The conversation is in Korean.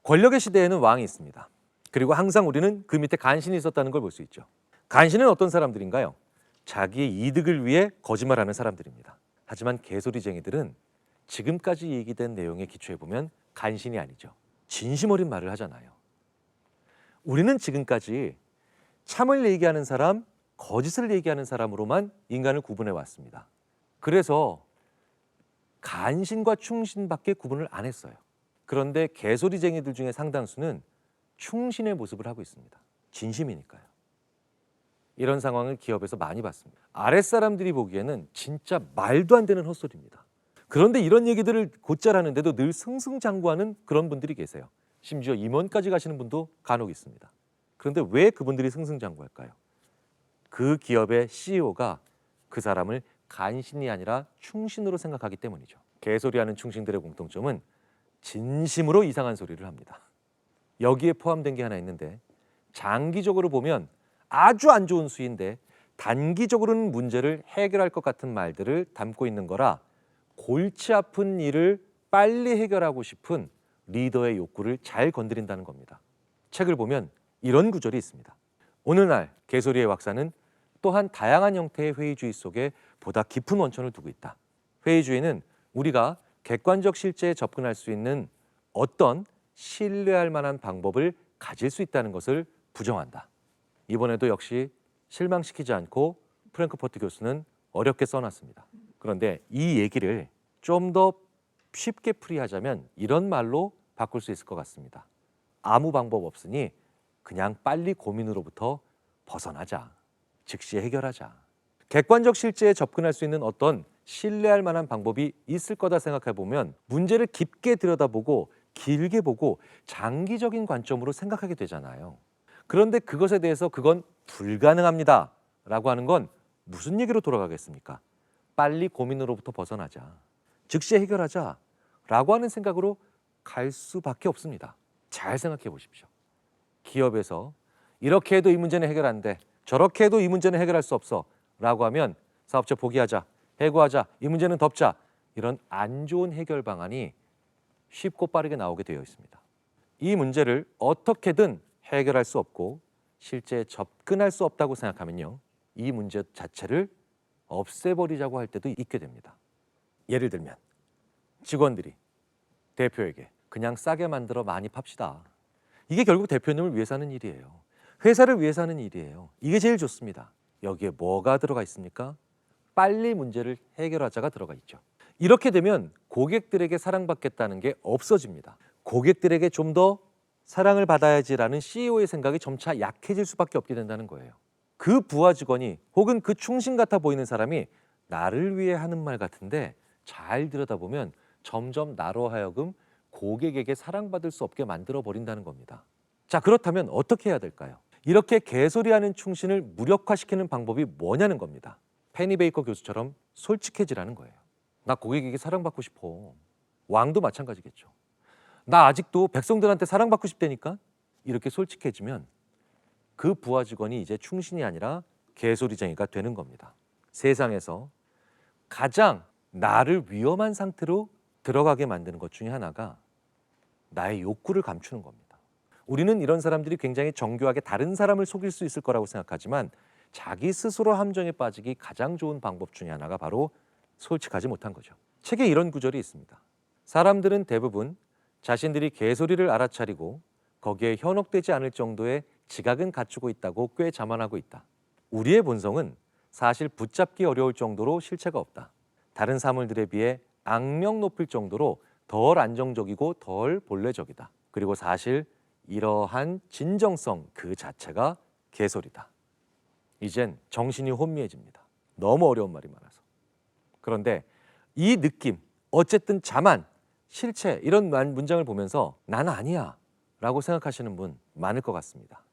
권력의 시대에는 왕이 있습니다. 그리고 항상 우리는 그 밑에 간신이 있었다는 걸 볼 수 있죠. 간신은 어떤 사람들인가요? 자기의 이득을 위해 거짓말하는 사람들입니다. 하지만 개소리쟁이들은 지금까지 얘기된 내용에 기초해 보면 간신이 아니죠. 진심 어린 말을 하잖아요. 우리는 지금까지 참을 얘기하는 사람, 거짓을 얘기하는 사람으로만 인간을 구분해 왔습니다. 그래서 간신과 충신밖에 구분을 안 했어요. 그런데 개소리쟁이들 중에 상당수는 충신의 모습을 하고 있습니다. 진심이니까요. 이런 상황을 기업에서 많이 봤습니다. 아랫사람들이 보기에는 진짜 말도 안 되는 헛소리입니다. 그런데 이런 얘기들을 곧잘 하는데도 늘 승승장구하는 그런 분들이 계세요. 심지어 임원까지 가시는 분도 간혹 있습니다. 그런데 왜 그분들이 승승장구할까요? 그 기업의 CEO가 그 사람을 간신이 아니라 충신으로 생각하기 때문이죠. 개소리하는 충신들의 공통점은 진심으로 이상한 소리를 합니다. 여기에 포함된 게 하나 있는데, 장기적으로 보면 아주 안 좋은 수인데 단기적으로는 문제를 해결할 것 같은 말들을 담고 있는 거라 골치 아픈 일을 빨리 해결하고 싶은 리더의 욕구를 잘 건드린다는 겁니다. 책을 보면 이런 구절이 있습니다. 오늘날 개소리의 wak사는 또한 다양한 형태의 회의주의 속에 보다 깊은 원천을 두고 있다. 회의주의는 우리가 객관적 실제에 접근할 수 있는 어떤 신뢰할 만한 방법을 가질 수 있다는 것을 부정한다. 이번에도 역시 실망시키지 않고 프랭크퍼트 교수는 어렵게 써놨습니다. 그런데 이 얘기를 좀 더 쉽게 풀이하자면 이런 말로 바꿀 수 있을 것 같습니다. 아무 방법 없으니 그냥 빨리 고민으로부터 벗어나자. 즉시 해결하자. 객관적 실제에 접근할 수 있는 어떤 신뢰할 만한 방법이 있을 거다 생각해 보면 문제를 깊게 들여다보고 길게 보고 장기적인 관점으로 생각하게 되잖아요. 그런데 그것에 대해서 그건 불가능합니다 라고 하는 건 무슨 얘기로 돌아가겠습니까? 빨리 고민으로부터 벗어나자. 즉시 해결하자 라고 하는 생각으로 갈 수밖에 없습니다. 잘 생각해 보십시오. 기업에서 이렇게 해도 이 문제는 해결 안 돼. 저렇게 해도 이 문제는 해결할 수 없어 라고 하면 사업체 포기하자, 해고하자, 이 문제는 덮자. 이런 안 좋은 해결 방안이 쉽고 빠르게 나오게 되어 있습니다. 이 문제를 어떻게든 해결할 수 없고 실제 접근할 수 없다고 생각하면요, 이 문제 자체를 없애버리자고 할 때도 있게 됩니다. 예를 들면 직원들이 대표에게 그냥 싸게 만들어 많이 팝시다. 이게 결국 대표님을 위해서 하는 일이에요. 회사를 위해서 하는 일이에요. 이게 제일 좋습니다. 여기에 뭐가 들어가 있습니까? 빨리 문제를 해결하자가 들어가 있죠. 이렇게 되면 고객들에게 사랑받겠다는 게 없어집니다. 고객들에게 좀 더 사랑을 받아야지라는 CEO의 생각이 점차 약해질 수밖에 없게 된다는 거예요. 그 부하 직원이 혹은 그 충신 같아 보이는 사람이 나를 위해 하는 말 같은데 잘 들여다보면 점점 나로 하여금 고객에게 사랑받을 수 없게 만들어 버린다는 겁니다. 자, 그렇다면 어떻게 해야 될까요? 이렇게 개소리하는 충신을 무력화시키는 방법이 뭐냐는 겁니다. 페니 베이커 교수처럼 솔직해지라는 거예요. 나 고객에게 사랑받고 싶어. 왕도 마찬가지겠죠. 나 아직도 백성들한테 사랑받고 싶다니까? 이렇게 솔직해지면 그 부하 직원이 이제 충신이 아니라 개소리쟁이가 되는 겁니다. 세상에서 가장 나를 위험한 상태로 들어가게 만드는 것 중에 하나가 나의 욕구를 감추는 겁니다. 우리는 이런 사람들이 굉장히 정교하게 다른 사람을 속일 수 있을 거라고 생각하지만 자기 스스로 함정에 빠지기 가장 좋은 방법 중에 하나가 바로 솔직하지 못한 거죠. 책에 이런 구절이 있습니다. 사람들은 대부분 자신들이 개소리를 알아차리고 거기에 현혹되지 않을 정도의 지각은 갖추고 있다고 꽤 자만하고 있다. 우리의 본성은 사실 붙잡기 어려울 정도로 실체가 없다. 다른 사물들에 비해 악명 높을 정도로 덜 안정적이고 덜 본래적이다. 그리고 사실 이러한 진정성 그 자체가 개소리다. 이젠 정신이 혼미해집니다. 너무 어려운 말이 많아서. 그런데 이 느낌, 어쨌든 자만, 실체 이런 문장을 보면서 나는 아니야 라고 생각하시는 분 많을 것 같습니다.